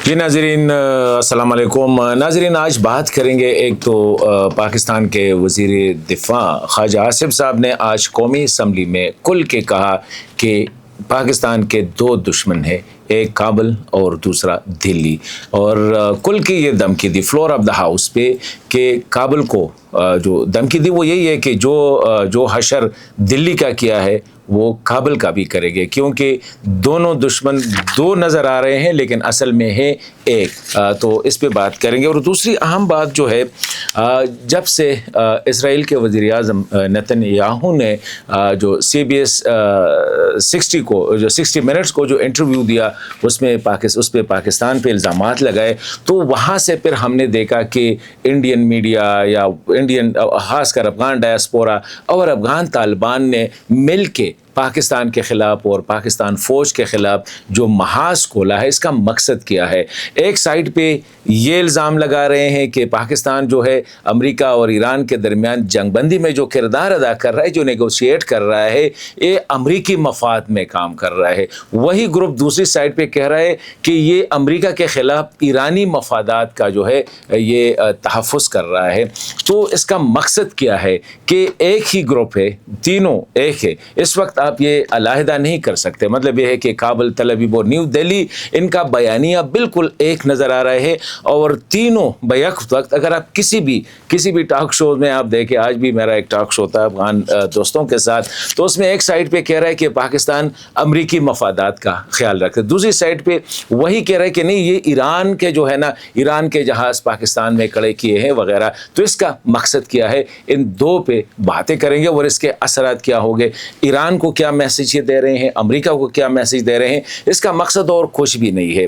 जी नाज़रीन, अस्सलाम वालेकुम। नाज़रीन, आज बात करेंगे एक तो पाकिस्तान के वज़ीर दिफ़ा ख्वाजा आसिफ साहब ने आज कौमी असम्बली में खुल के कहा कि पाकिस्तान के दो दुश्मन हैं, एक काबुल और दूसरा दिल्ली। और कुल की ये धमकी दी फ्लोर ऑफ द हाउस पे कि काबुल को जो धमकी दी वो यही है कि जो हशर दिल्ली का किया है वो काबुल का भी करेंगे, क्योंकि दोनों दुश्मन दो नज़र आ रहे हैं लेकिन असल में है एक। तो इस पे बात करेंगे। और दूसरी अहम बात जो है, जब से इसराइल के वज़ीर आज़म नेतन्याहू ने जो CBS 60 मिनट्स को जो इंटरव्यू दिया उस पर पाकिस्तान पे इल्ज़ामात लगाए, तो वहाँ से फिर हमने देखा कि इंडियन मीडिया या इंडियन ख़ासकर अफ़गान डायस्पोरा और अफ़गान तालिबान ने मिल के पाकिस्तान के ख़िलाफ़ और पाकिस्तान फ़ौज के ख़िलाफ़ जो महाज खोला है, इसका मकसद क्या है। एक साइड पे ये इल्ज़ाम लगा रहे हैं कि पाकिस्तान जो है अमेरिका और ईरान के दरमियान जंगबंदी में जो किरदार अदा कर रहा है, जो नेगोशिएट कर रहा है, ये अमरीकी मफाद में काम कर रहा है। वही ग्रुप दूसरी साइड पे कह रहा है कि ये अमरीका के ख़िलाफ़ ईरानी मफादात का जो है ये तहफ़्फ़ुज़ कर रहा है। तो इसका मकसद क्या है कि एक ही ग्रुप है, तीनों एक है। इस वक्त आप ये अलहदा नहीं कर सकते। मतलब ये है कि काबुल, तल अवीव और न्यू दिल्ली, इनका बयानिया बिल्कुल एक नज़र आ रहा है। और तीनों बैक वक्त अगर आप किसी भी टॉक शो में आप देखें, आज भी मेरा एक टॉक शो था अफगान दोस्तों के साथ, तो उसमें एक साइड पे कह रहा है कि पाकिस्तान अमरीकी मफादात का ख्याल रखते, दूसरी साइड पे वही कह रहा है कि नहीं, ये ईरान के जो है ना, ईरान के जहाज़ पाकिस्तान में खड़े किए हैं वगैरह। तो इसका मकसद क्या है, इन दो पे बातें करेंगे और इसके असरात क्या होंगे, ईरान को क्या मैसेज ये दे रहे हैं, अमेरिका को क्या मैसेज दे रहे हैं। इसका मकसद और कुछ भी नहीं है।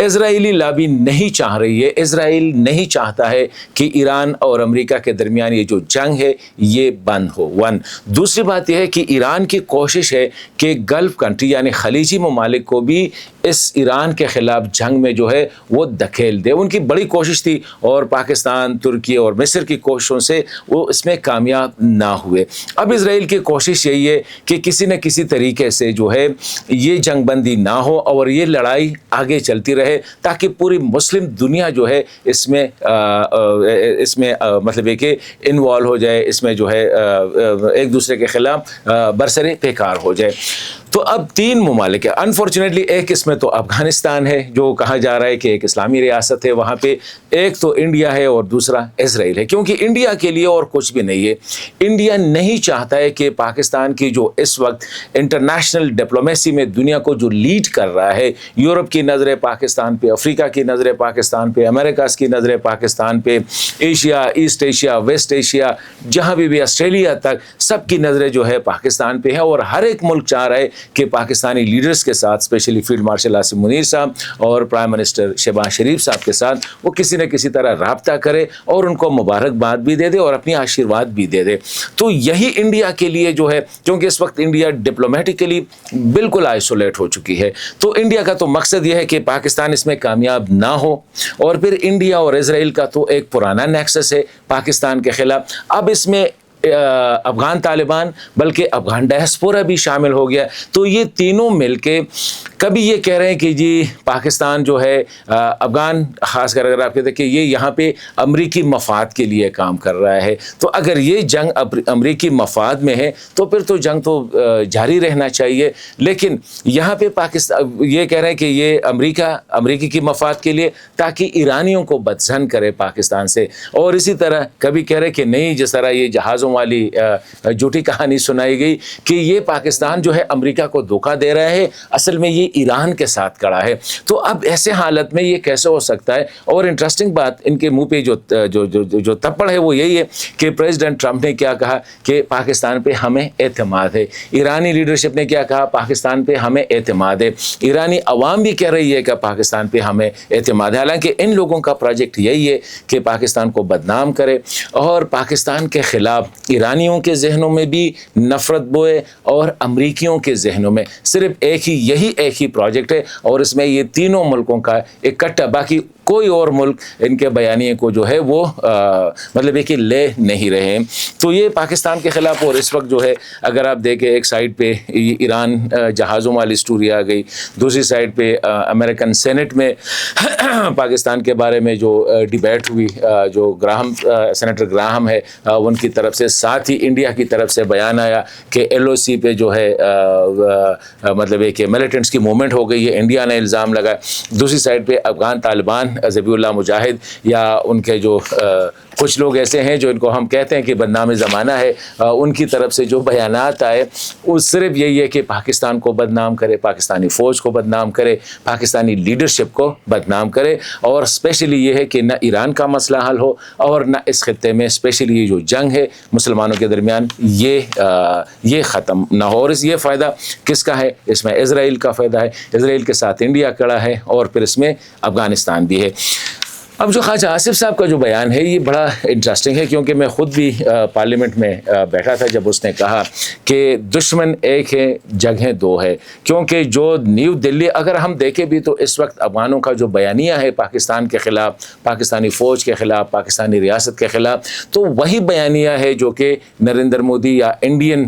इजरायली लॉबी नहीं चाह रही है, इजराइल नहीं चाहता है कि ईरान और अमेरिका के दरमियान ये जो जंग है ये बंद हो। वन, दूसरी बात यह है कि ईरान की कोशिश है कि गल्फ कंट्री यानी खलीजी ममालिक को भी इस ईरान के ख़िलाफ़ जंग में जो है वो धकेल दे। उनकी बड़ी कोशिश थी और पाकिस्तान, तुर्की और मिस्र की कोशिशों से वो इसमें कामयाब ना हुए। अब इजराइल की कोशिश यही है कि किसी न किसी तरीके से जो है ये जंग बंदी ना हो और ये लड़ाई आगे चलती रहे, ताकि पूरी मुस्लिम दुनिया जो है इसमें मतलब है कि इन्वॉल्व हो जाए, इसमें जो है एक दूसरे के ख़िलाफ़ बरसरे पेकार हो जाए। तो अब तीन ममालिक है, अनफॉर्चुनेटली एक इसमें तो अफ़गानिस्तान है जो कहा जा रहा है कि एक इस्लामी रियासत है वहाँ पे, एक तो इंडिया है और दूसरा इसराइल है। क्योंकि इंडिया के लिए और कुछ भी नहीं है, इंडिया नहीं चाहता है कि पाकिस्तान की जो इस वक्त इंटरनेशनल डिप्लोमेसी में दुनिया को जो लीड कर रहा है, यूरोप की नज़रें पाकिस्तान पे, अफ्रीका की नज़रें पाकिस्तान पे, अमेरिका की नज़रें पाकिस्तान पे, Asia, East Asia, West Asia, जहाँ भी ऑस्ट्रेलिया तक सबकी नज़रें जो है पाकिस्तान पे हैं। और हर एक मुल्क चाह रहा है कि पाकिस्तानी लीडर्स के साथ, specially field marshal Asim Munir साहब और प्राइम मिनिस्टर शहबाज शरीफ साहब के साथ वो किसी न किसी तरह राब्ता करे और उनको मुबारकबाद भी दे दे और अपनी आशीर्वाद भी दे दे। तो यही इंडिया के लिए जो है, क्योंकि इस वक्त इंडिया डिप्लोमेटिकली बिल्कुल आइसोलेट हो चुकी है, तो इंडिया का तो मकसद यह है कि पाकिस्तान इसमें कामयाब ना हो। और फिर इंडिया और इजराइल का तो एक पुराना नेक्सस है पाकिस्तान के ख़िलाफ़, अब इसमें अफ़गान तालिबान बल्कि अफ़गान डायस्पोरा भी शामिल हो गया। तो ये तीनों मिलके कभी ये कह रहे हैं कि जी पाकिस्तान जो है अफ़गान, ख़ासकर अगर आप कहते हैं कि ये यहाँ पे अमरीकी मफाद के लिए काम कर रहा है। तो अगर ये जंग अमरीकी मफाद में है तो फिर तो जंग तो जारी रहना चाहिए। लेकिन यहाँ पे पाकिस्तान ये कह रहे हैं कि ये अमरीकी की मफाद के लिए, ताकि ईरानियों को बदज़न करे पाकिस्तान से। और इसी तरह कभी कह रहे हैं कि नहीं, जिस तरह ये जहाज़ों वाली झूठी कहानी सुनाई गई कि ये पाकिस्तान जो है अमेरिका को धोखा दे रहा है, असल में ये ईरान के साथ खड़ा है। तो अब ऐसे हालत में ये कैसे हो सकता है। और इंटरेस्टिंग बात, इनके मुंह पे जो थप्पड़ है वो यही है कि प्रेसिडेंट ट्रंप ने क्या कहा कि पाकिस्तान पे हमें एतमाद है, ईरानी लीडरशिप ने क्या कहा, पाकिस्तान पे हमें एतमाद है, ईरानी अवाम भी कह रही है कि पाकिस्तान पे हमें एतमाद है। हालांकि इन लोगों का प्रोजेक्ट यही है कि पाकिस्तान को बदनाम करे और पाकिस्तान के ख़िलाफ़ ईरानियों के जहनों में भी नफ़रत बोए और अमरीकियों के जहनों में। सिर्फ एक ही प्रोजेक्ट है और इसमें ये तीनों मुल्कों का इकट्ठा, बाकी کوئی اور ملک ان کے بیانیے کو جو ہے وہ مطلب یہ کہ لے نہیں رہے. تو یہ پاکستان کے خلاف. اور اس وقت جو ہے اگر آپ دیکھیں ایک سائڈ پہ ایران جہازوں والی سٹوری آ گئی, دوسری سائڈ پہ امریکن سینٹ میں پاکستان کے بارے میں جو ڈیبیٹ ہوئی, جو سینیٹر گراہم ہے ان کی طرف سے, ساتھ ہی انڈیا کی طرف سے بیان آیا کہ LOC پہ جو ہے مطلب یہ کہ ملیٹنٹس کی موومنٹ ہو گئی ہے, انڈیا نے الزام لگایا. دوسری سائڈ پہ افغان طالبان ذبیح اللہ مجاہد یا ان کے جو کچھ لوگ ایسے ہیں جو ان کو ہم کہتے ہیں کہ بدنام زمانہ ہے, ان کی طرف سے جو بیانات آئے وہ صرف یہی ہے کہ پاکستان کو بدنام کرے, پاکستانی فوج کو بدنام کرے, پاکستانی لیڈرشپ کو بدنام کرے, اور اسپیشلی یہ ہے کہ نہ ایران کا مسئلہ حل ہو اور نہ اس خطے میں اسپیشلی یہ جو جنگ ہے مسلمانوں کے درمیان یہ ختم نہ ہو. اور یہ فائدہ کس کا ہے؟ اس میں اسرائیل کا فائدہ ہے, اسرائیل کے ساتھ انڈیا کھڑا ہے اور پھر اس میں افغانستان بھی ہے. اب جو خواجہ آصف صاحب کا جو بیان ہے یہ بڑا انٹرسٹنگ ہے, کیونکہ میں خود بھی پارلیمنٹ میں بیٹھا تھا جب اس نے کہا کہ دشمن ایک ہے جگہیں دو ہے. کیونکہ جو نیو دلی اگر ہم دیکھیں بھی تو اس وقت افغانوں کا جو بیانیہ ہے پاکستان کے خلاف, پاکستانی فوج کے خلاف, پاکستانی ریاست کے خلاف, تو وہی بیانیہ ہے جو کہ نریندر مودی یا انڈین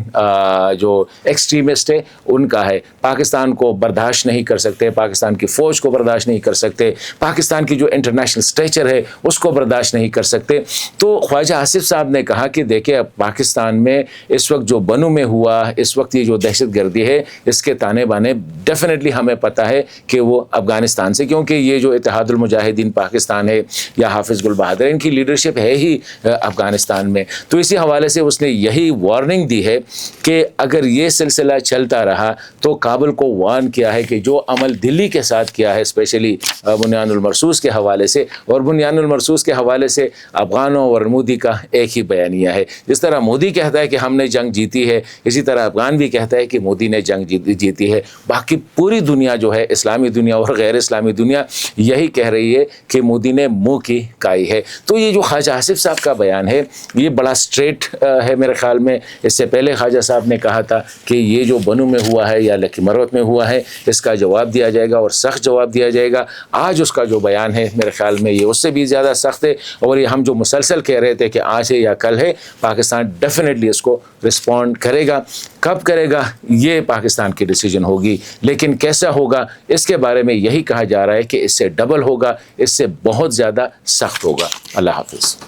جو ایکسٹریمسٹ ہے ان کا ہے. پاکستان کو برداشت نہیں کر سکتے, پاکستان کی فوج کو برداشت نہیں کر سکتے, پاکستان کی جو انٹرنیشنل اسٹیچر ہے اس کو برداشت نہیں کر سکتے. تو خواجہ آصف صاحب نے کہا کہ دیکھیں پاکستان میں اس وقت جو بنوں میں ہوا, اس وقت یہ جو دہشت گردی ہے اس کے تانے بانے ڈیفینیٹلی ہمیں پتہ ہے کہ وہ افغانستان سے, کیونکہ یہ جو اتحاد المجاہدین پاکستان ہے یا حافظ گل بہادر ان کی لیڈرشپ ہے ہی افغانستان میں. تو اسی حوالے سے اس نے یہی وارننگ دی ہے کہ اگر یہ سلسلہ چلتا رہا تو کابل کو وارن کیا ہے کہ جو عمل دلی کے ساتھ کیا ہے اسپیشلی بنیان المرصوص کے حوالے سے, اور بنیان المرصوص کے حوالے سے افغانوں اور مودی کا ایک ہی بیانیہ ہے. جس طرح مودی کہتا ہے کہ ہم نے جنگ جیتی ہے, اسی طرح افغان بھی کہتا ہے کہ مودی نے جنگ جیتی ہے. باقی پوری دنیا جو ہے, اسلامی دنیا اور غیر اسلامی دنیا, یہی کہہ رہی ہے کہ مودی نے منہ کی کائی ہے. تو یہ جو خواجہ آصف صاحب کا بیان ہے یہ بڑا اسٹریٹ ہے میرے خیال میں. اس سے پہلے خواجہ صاحب نے کہا تھا کہ یہ جو بنوں میں ہوا ہے یا لکی مروت میں ہوا ہے اس کا جواب دیا جائے گا اور سخت جواب دیا جائے گا. آج اس کا جو بیان ہے میرے خیال میں یہ اس سے بھی زیادہ سخت ہے, اور یہ ہم جو مسلسل کہہ رہے تھے کہ آج ہے یا کل ہے, پاکستان ڈیفینیٹلی اس کو رسپونڈ کرے گا. کب کرے گا یہ پاکستان کی ڈیسیجن ہوگی, لیکن کیسا ہوگا اس کے بارے میں یہی کہا جا رہا ہے کہ اس سے ڈبل ہوگا, اس سے بہت زیادہ سخت ہوگا. اللہ حافظ.